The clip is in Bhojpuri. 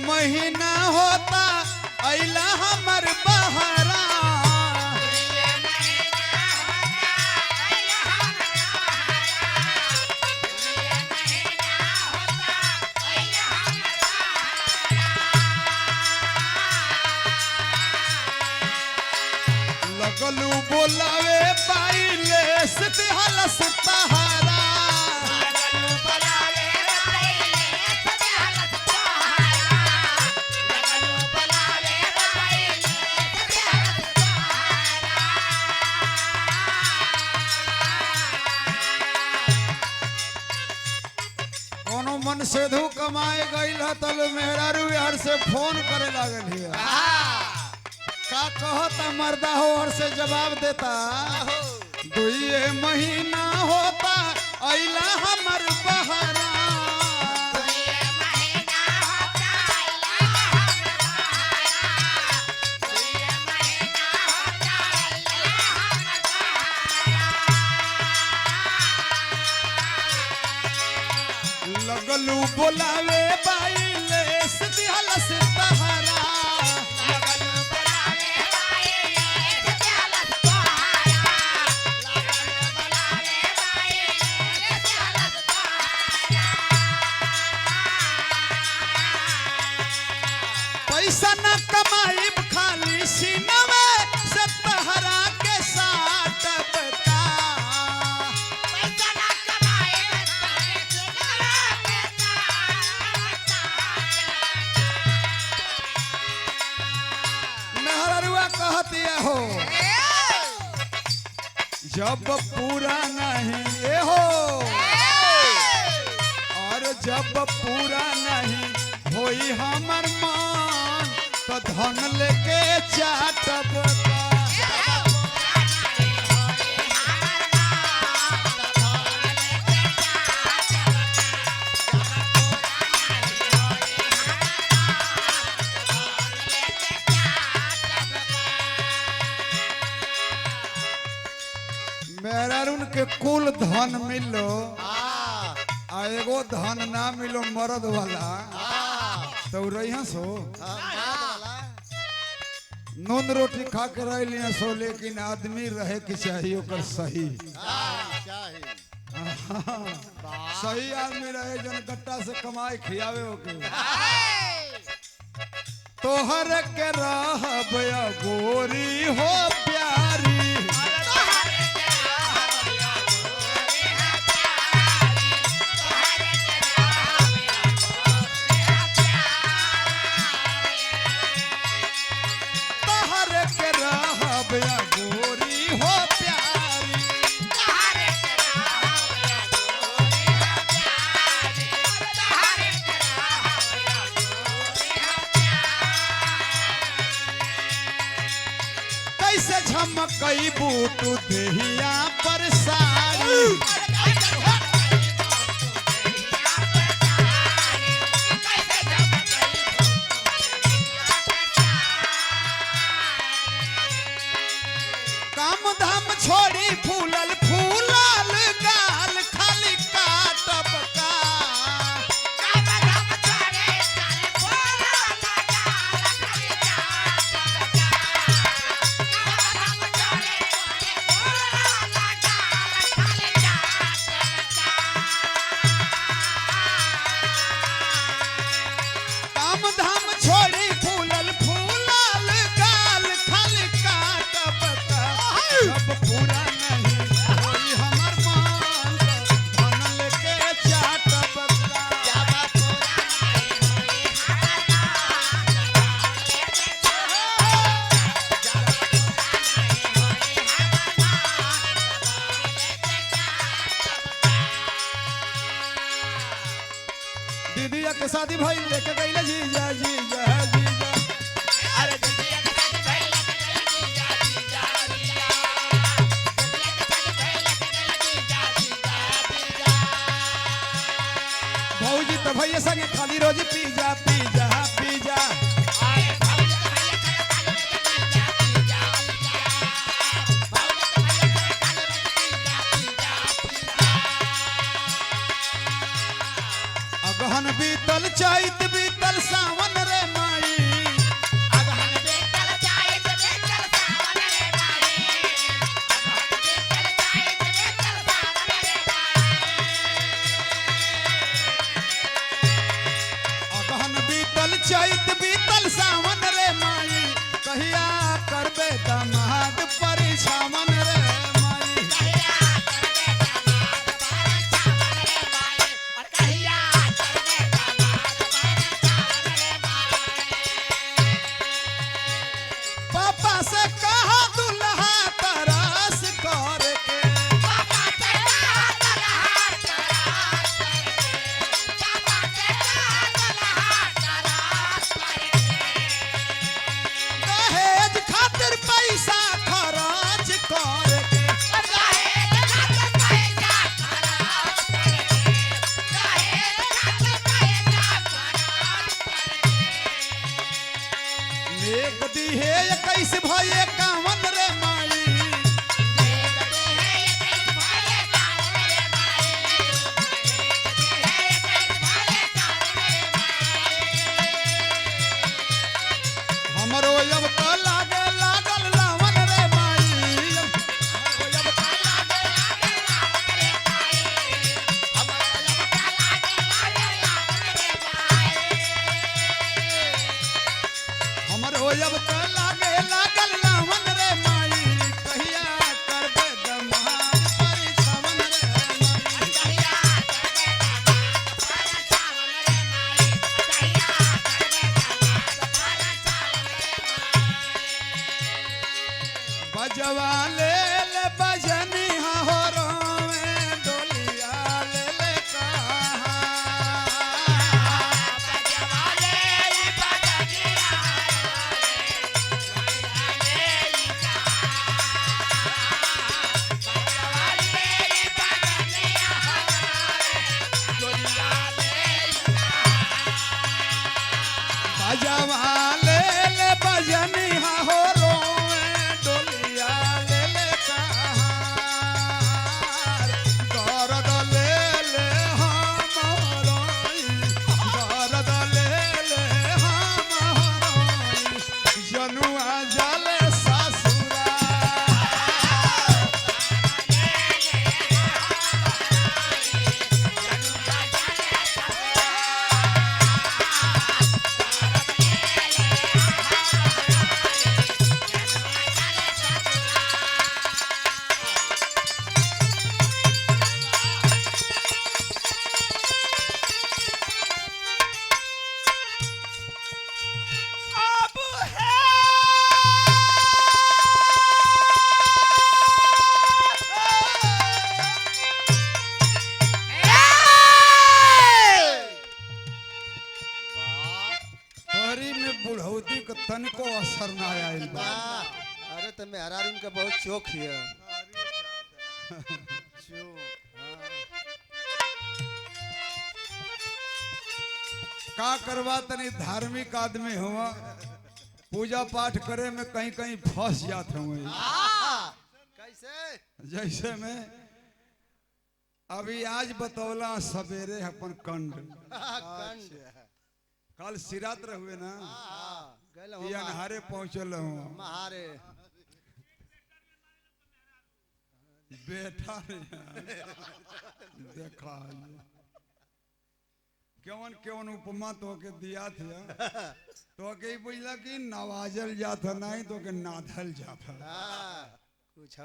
महीना होता अइला हमर बहरा लगलू बोलावे पाइले हलस तहारा कोनो मन सेधु कमाए गईल तब मेहरारू यार से फोन करे लागल हिया का कहता मर्दा हो और से जवाब देता दुए महीना होता अइला हमर बहरा लगलू बोलावे बाइले हलस तहारा पैसा न कमाईब खाली सीनवे से तहरा के साथ बता मेहररुआ कहती हो जब पूरा नहीं ये हो और जब पूरा नहीं होई हमर मान तो धन लेके चाटब मेहरारून के कुल धन मिलो आ एगो धन ना मिलो मर्द वाला तो रही सो नून रोटी खा के रह लिया सो लेकिन आदमी रहे कि चाहिए ओकर सही सही आदमी रहे जन गट्टा से कमाए खियावे ओके तोहर के रहब गोरी हो प्यारी गोरी हो प्यारी कैसे झमकई बूटू देहिया पर सारी काम धाम छोड़ी फूलल फूलल गाल खाली काटब का काम धाम छोड़ी फूलल फूलल गाल खाली काटब जब पूरा नहीं होई हमर मान धन लेके चाटब दीदिया के शादी भइल लेके गइले जीजा जीजा जीजा अरे दीदिया के शादी भइल लेके गइले जीजा जीजा भौजी तो भैया संगे खाली रोज पिज्जा पिज्जा पिज्जा अगहन बीतल चैत बीतल बीतल सावन रे माई अगहन बीतल जाइत बीतल सावन रे माई अगहन बीतल जाइत बीतल सावन रे माई अगहन बीतल चैत बीतल सावन रे माई कहिया करबे दमाद परिछावन रे माई कहिया करबे दामाद परछावन रे माई और कहिया करबे दामाद परछावन रे माई पापा से कहा दुल्हा तरस करके पापा से हाथ हाथ तरास करके पापा से हाथ हाथ तरास करके दहेज खातिर पैसा खर्च करके दहेज खातिर पैसा खर्च करके दहेज खातिर पैसा खर्च करके नेक दिहे 21 भये कावन रे माई देख दे है एक भाई कावन रे माई देख दे है एक भाई कावन रे माई हमरो अब त लागे लागल लावन रे माई हमरो अब त लागे लागे लावन रे माई हमरो अब लागे लागे लावन रे माई हमरो अब त लागे लागल लावन रे माई कहिया करबे दमाद परिछावन रे माई कहिया करबे दामाद परछावन रे माई कहिया करबे दामाद परछावन रे माई बजवा ले ले बजनी हो रोवे डोलिया ले ले कहा बजवाले बजनिया बजवा ले ले बजनी हो रोवे डोलिया ले ले कहा दर्द ले ले हमरोई दर्द ले ले हमरोई जनुआ जाले ससुरा अब तोहरी में बुढ़ौती के तनिको असर ना आइल बा अरे तो मेहरारू का बहुत चोख है का करवा तनी धार्मिक आदमी हुआ पूजा पाठ करे में कहीं कहीं फंस जात हुए कैसे जैसे में अभी आज बतौला सवेरे अपन कंड कंड कल सिरात रहुए ना गल ये अनहारे पहुंचल हूँ महारे बेटा देखा केवन केवन उपमा तो के दिया था तो के बुझला कि नवाजल जात नहीं तो के नाधल जात कुछ